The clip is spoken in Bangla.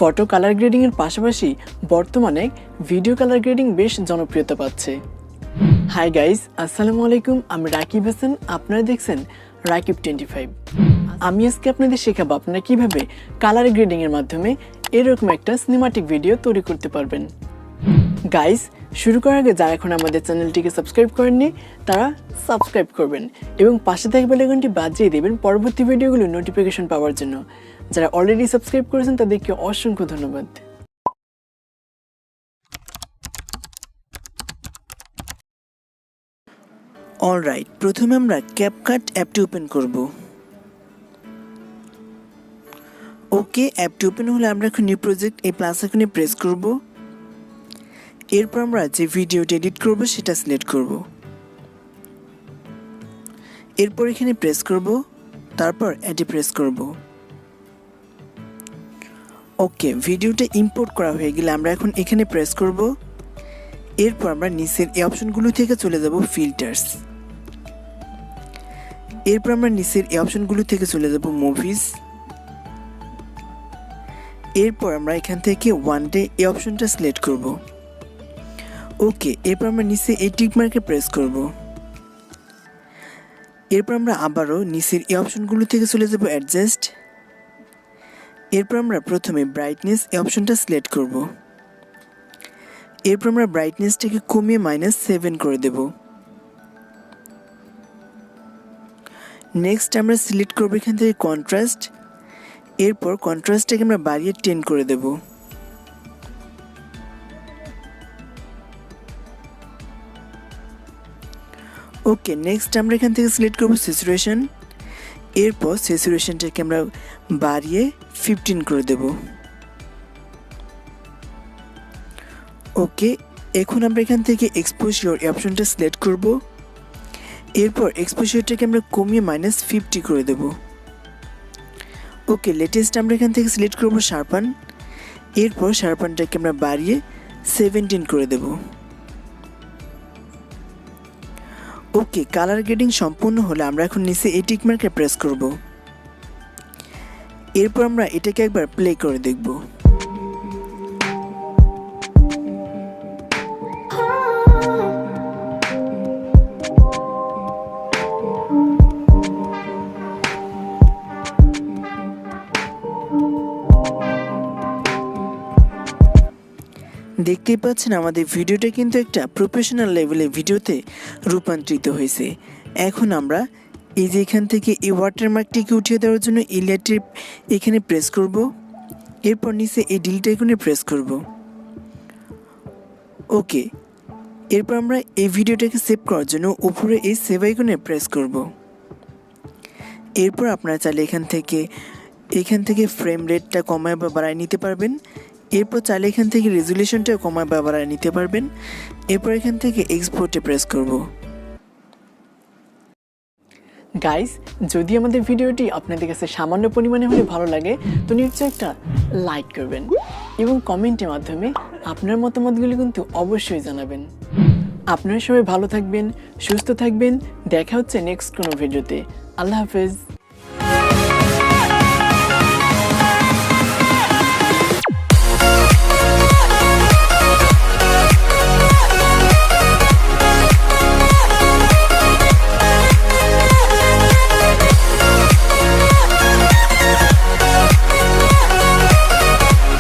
ফটো কালার গ্রেডিং এর পাশাপাশি বর্তমানে ভিডিও কালার গ্রেডিং বেশ জনপ্রিয়তা পাচ্ছে। হাই গাইস, আসসালামু আলাইকুম। আমি রাকিব হাসান, আপনারা দেখছেন রাকিব25। আমি আজকে আপনাদের শেখাবো আপনারা কিভাবে কালার গ্রেডিং এর মাধ্যমে এরকম একটা সিনেমাটিক ভিডিও তৈরি করতে পারবেন। গাইস, শুরু করার আগে যারা এখন আমাদের চ্যানেলটিকে সাবস্ক্রাইব করেননি তারা সাবস্ক্রাইব করবেন এবং পাশে থাকা বেল আইকনটি বাজিয়ে দেবেন পরবর্তী ভিডিওগুলোর নোটিফিকেশন পাওয়ার জন্য। যারা অলরেডি সাবস্ক্রাইব করেছেন তাদেরকে অসংখ্য ধন্যবাদ। অলরাইট, প্রথমে আমরা ক্যাপকাট অ্যাপটি ওপেন করব। ওকে, অ্যাপটি ওপেন হলে আমরা এখন নিউ প্রজেক্ট এই প্লাস আইকনে প্রেস করব। এরপর আমরা যে ভিডিওটি এডিট করব সেটা সিলেক্ট করব। এরপর এখানে প্রেস করব, তারপর অ্যাডে প্রেস করব। ওকে, ভিডিওটা ইম্পোর্ট করা হয়ে গেলে আমরা এখন এখানে প্রেস করব। এরপর আমরা নিচের এই অপশনগুলো থেকে চলে যাব ফিল্টার্স। এরপর আমরা নিচের এই অপশনগুলো থেকে চলে যাব মুভিজ। এরপর আমরা এখান থেকে ওয়ান ডে এই অপশনটা সিলেক্ট করব। ওকে, এরপর আমরা নিচে এই টিক মার্কে প্রেস করব। এরপর আমরা আবারও নিচের এই অপশনগুলো থেকে চলে যাব অ্যাডজাস্ট। এরপর আমরা প্রথমে ব্রাইটনেস এই অপশনটা সিলেক্ট করব। এরপর আমরা ব্রাইটনেসটাকে কমিয়ে -7 করে দেব। নেক্সট আমরা সিলেক্ট করব এখান থেকে কন্ট্রাস্ট। এরপর কন্ট্রাস্টটাকে আমরা বাড়িয়ে 10 করে দেব। ওকে, নেক্সট আমরা এখান থেকে সিলেক্ট করব স্যাচুরেশন। এরপর স্যাচুরেশনটাকে আমরা বাড়িয়ে 15 করে দেব। ওকে, এখন আমরা এখান থেকে এক্সপোজার এই অপশনটা সিলেক্ট করব। এরপর এক্সপোজারটাকে আমরা কমিয়ে -50 করে দেব। ওকে, লেটেস্ট আমরা এখান থেকে সিলেক্ট করব শার্পান। এরপর শার্পানটাকে আমরা বাড়িয়ে 17 করে দেব। ওকে, কালার গ্রেডিং সম্পূর্ণ হলে আমরা এখন নিচে এই টিক মার্কে প্রেস করব। এরপর আমরা এটাকে একবার প্লে করে দেখব। দেখতেই পাচ্ছেন আমাদের ভিডিওটা কিন্তু একটা প্রফেশনাল লেভেলের ভিডিওতে রূপান্তরিত হয়েছে। এখন আমরা এই যে এখান থেকে এই ওয়াটারমার্কটিকে উঠিয়ে দেওয়ার জন্য এই লেয়ারটি এখানে প্রেস করব। এরপর নিচে এই ডিলিট আইকনে প্রেস করব। ওকে, এরপর আমরা এই ভিডিওটাকে সেভ করার জন্য উপরে এই সেভ আইকনে প্রেস করব। এরপর আপনারা চাইলে এখান থেকে ফ্রেম রেটটা কমায় বা বাড়ায় নিতে পারবেন। এরপর চাইলে এখান থেকে রেজুলেশনটাও কমায় বা বাড়ায় নিতে পারবেন। এরপর এখান থেকে এক্সপোর্টে প্রেস করব। গাইস, যদি আমাদের ভিডিওটি আপনাদের কাছে সামান্য পরিমাণে হলে ভালো লাগে তো নিশ্চয়ই একটা লাইক করবেন এবং কমেন্টের মাধ্যমে আপনার মতামতগুলি কিন্তু অবশ্যই জানাবেন। আপনারা সবাই ভালো থাকবেন, সুস্থ থাকবেন। দেখা হচ্ছে নেক্সট কোনো ভিডিওতে। আল্লাহ হাফেজ।